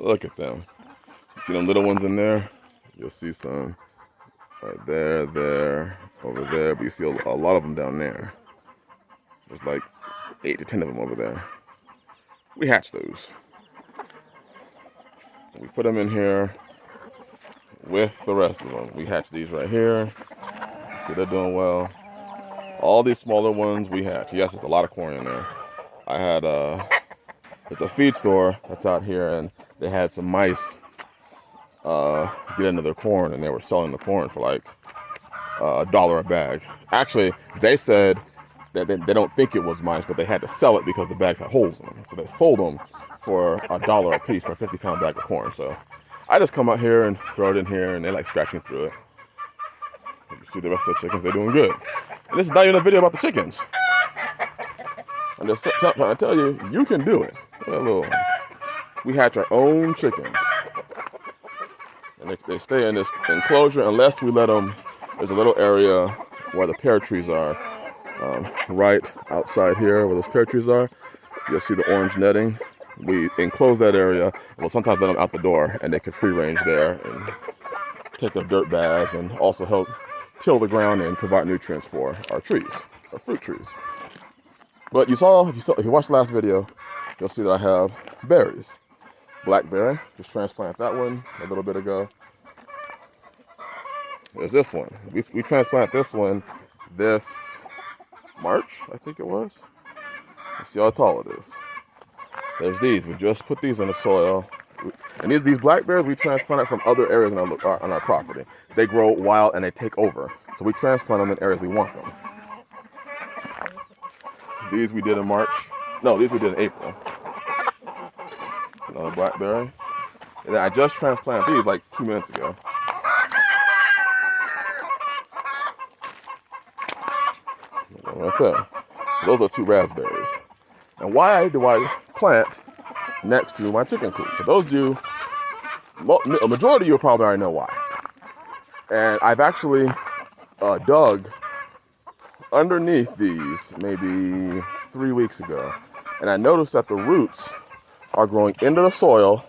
Look at them. You see them little ones in there? You'll see some right there, over there. But you see a lot of them down there. There's like 8 to 10 of them over there. We hatch those. We put them in here with the rest of them. We hatch these right here. See, they're doing well. All these smaller ones we hatch. Yes, there's a lot of corn in there. I had it's a feed store that's out here, and they had some mice get into their corn, and they were selling the corn for like $1 a bag. Actually, they said that they don't think it was mice, but they had to sell it because the bags had holes in them. So they sold them for $1 a piece for a 50-pound bag of corn. So I just come out here and throw it in here, and they like scratching through it. You can see the rest of the chickens, they're doing good. And this is not even a video about the chickens. I'm just trying to tell you, you can do it. We hatch our own chickens. And they stay in this enclosure unless we let them. There's a little area where the pear trees are. Right outside here where those pear trees are, you'll see the orange netting. We enclose that area. We'll sometimes let them out the door, and they can free range there and take their dirt baths and also help till the ground and provide nutrients for our trees, our fruit trees. But if you watched the last video, you'll see that I have berries. Blackberry, just transplanted that one a little bit ago. There's this one. We transplanted this one this March, I think it was. Let's see how tall it is. There's these. We just put these in the soil. And these blackberries we transplanted from other areas on our property. They grow wild and they take over. So we transplant them in areas we want them. These we did in March. No, these we did in April. Another blackberry. And then I just transplanted these like 2 minutes ago. Right there. Those are 2 raspberries. And why do I plant next to my chicken coop? For those of you, a majority of you probably already know why. And I've actually dug underneath these maybe 3 weeks ago. And I noticed that the roots are growing into the soil,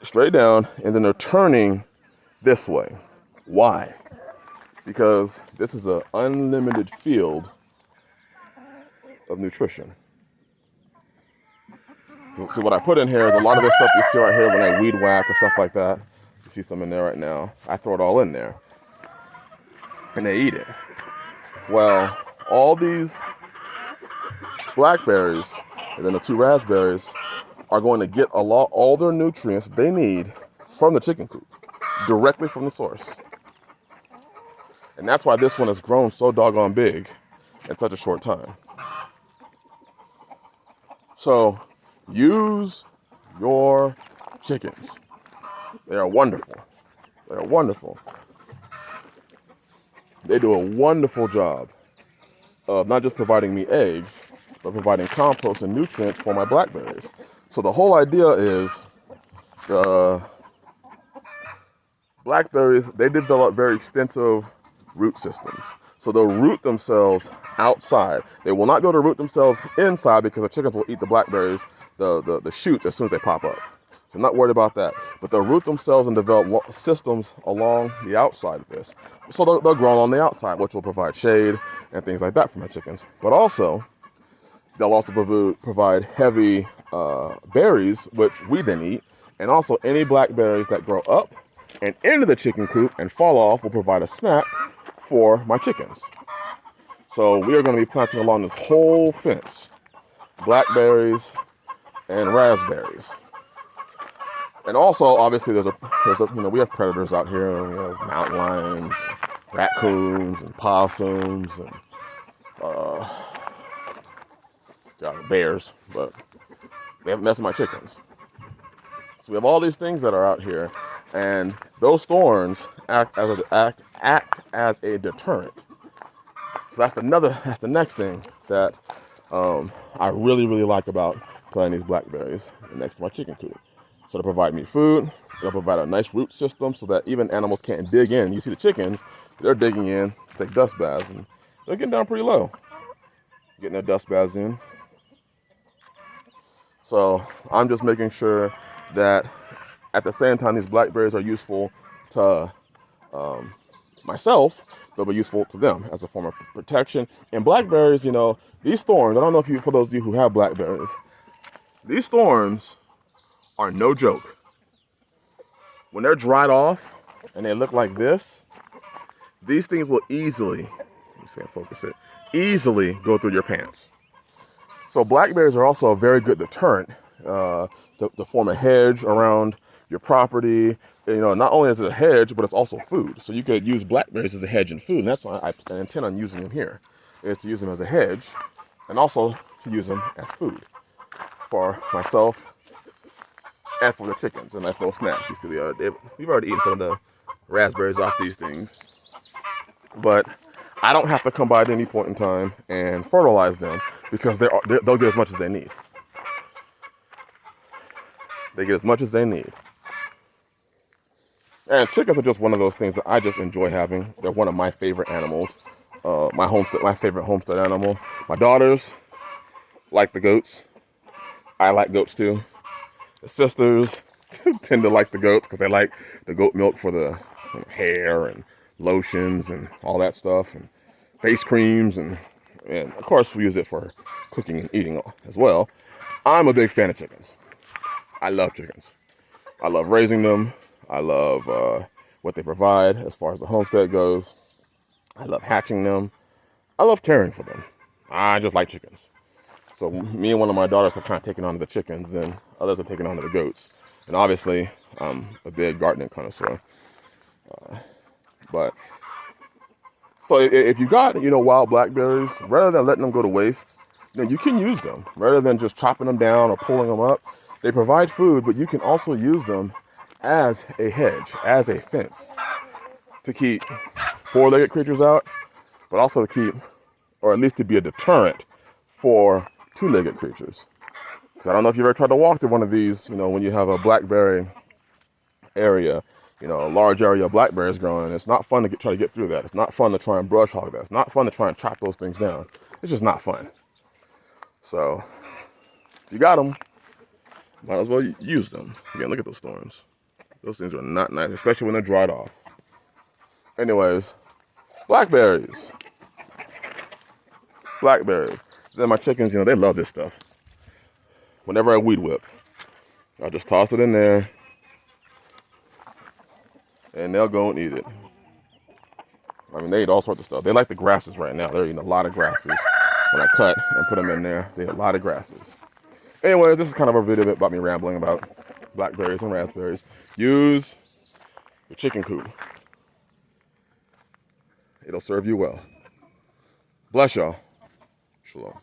straight down, and then they're turning this way. Why? Because this is an unlimited field of nutrition. So what I put in here is a lot of this stuff you see right here when I weed whack or stuff like that. You see some in there right now. I throw it all in there. And they eat it. Well, all these blackberries and then the 2 raspberries are going to get all their nutrients they need from the chicken coop, directly from the source. And that's why this one has grown so doggone big in such a short time. So use your chickens. They are wonderful. They are wonderful. They do a wonderful job of not just providing me eggs, but providing compost and nutrients for my blackberries. So the whole idea is the blackberries, they develop very extensive root systems. So they'll root themselves outside. They will not go to root themselves inside because the chickens will eat the blackberries, the shoots, as soon as they pop up. So I'm not worried about that. But they'll root themselves and develop systems along the outside of this. So they'll grow on the outside, which will provide shade and things like that for my chickens. But also, they'll also provide heavy berries, which we then eat. And also any blackberries that grow up and into the chicken coop and fall off will provide a snack for my chickens. So we are going to be planting along this whole fence blackberries and raspberries. And also, obviously, there's we have predators out here. We have mountain lions, and raccoons, and possums, and bears. But they haven't messed with my chickens. So we have all these things that are out here, and those thorns act as a deterrent. So that's the next thing that I really like about planting these blackberries next to my chicken coop. So they provide me food. They'll provide a nice root system so that even animals can't dig in. You see the chickens, they're digging in to take dust baths, and they're getting down pretty low, getting their dust baths in. So I'm just making sure that at the same time these blackberries are useful to myself, they'll be useful to them as a form of protection. And blackberries, you know, these thorns, I don't know if you, for those of you who have blackberries, these thorns are no joke. When they're dried off and they look like this, these things will easily, let me see if I focus it, easily go through your pants. So blackberries are also a very good deterrent to form a hedge around your property. You know, not only is it a hedge, but it's also food. So you could use blackberries as a hedge in food, and that's why I intend on using them here, is to use them as a hedge, and also to use them as food for myself and for the chickens. A nice little snack. You see, we've already eaten some of the raspberries off these things, but I don't have to come by at any point in time and fertilize them because they'll get as much as they need. They get as much as they need. And chickens are just one of those things that I just enjoy having. They're one of my favorite animals. My favorite homestead animal. My daughters like the goats. I like goats too. The sisters tend to like the goats because they like the goat milk for the hair and lotions and all that stuff, and face creams, and of course we use it for cooking and eating as well. I'm a big fan of chickens. I love chickens. I love raising them. I love what they provide as far as the homestead goes. I love hatching them. I love caring for them. I just like chickens. So me and one of my daughters are kind of taking on to the chickens, then others are taking on to the goats. And obviously, I'm a big gardening connoisseur. But so if you got, you know, wild blackberries, rather than letting them go to waste, you know, you can use them rather than just chopping them down or pulling them up. They provide food, but you can also use them as a hedge, as a fence, to keep four-legged creatures out, but also to keep, or at least to be a deterrent for two-legged creatures. Because I don't know if you've ever tried to walk through one of these, you know, when you have a blackberry area, you know, a large area of blackberries growing. It's not fun to try to get through that. It's not fun to try and brush hog that. It's not fun to try and chop those things down. It's just not fun. So if you got them, might as well use them. Again, look at those thorns. Those things are not nice, especially when they're dried off. Anyways, blackberries. Blackberries. Then my chickens, you know, they love this stuff. Whenever I weed whip, I'll just toss it in there, and they'll go and eat it. I mean, they eat all sorts of stuff. They like the grasses right now. They're eating a lot of grasses. When I cut and put them in there, they eat a lot of grasses. Anyways, this is kind of a video about me rambling about blackberries and raspberries. Use the chicken coop. It'll serve you well. Bless y'all. Shalom.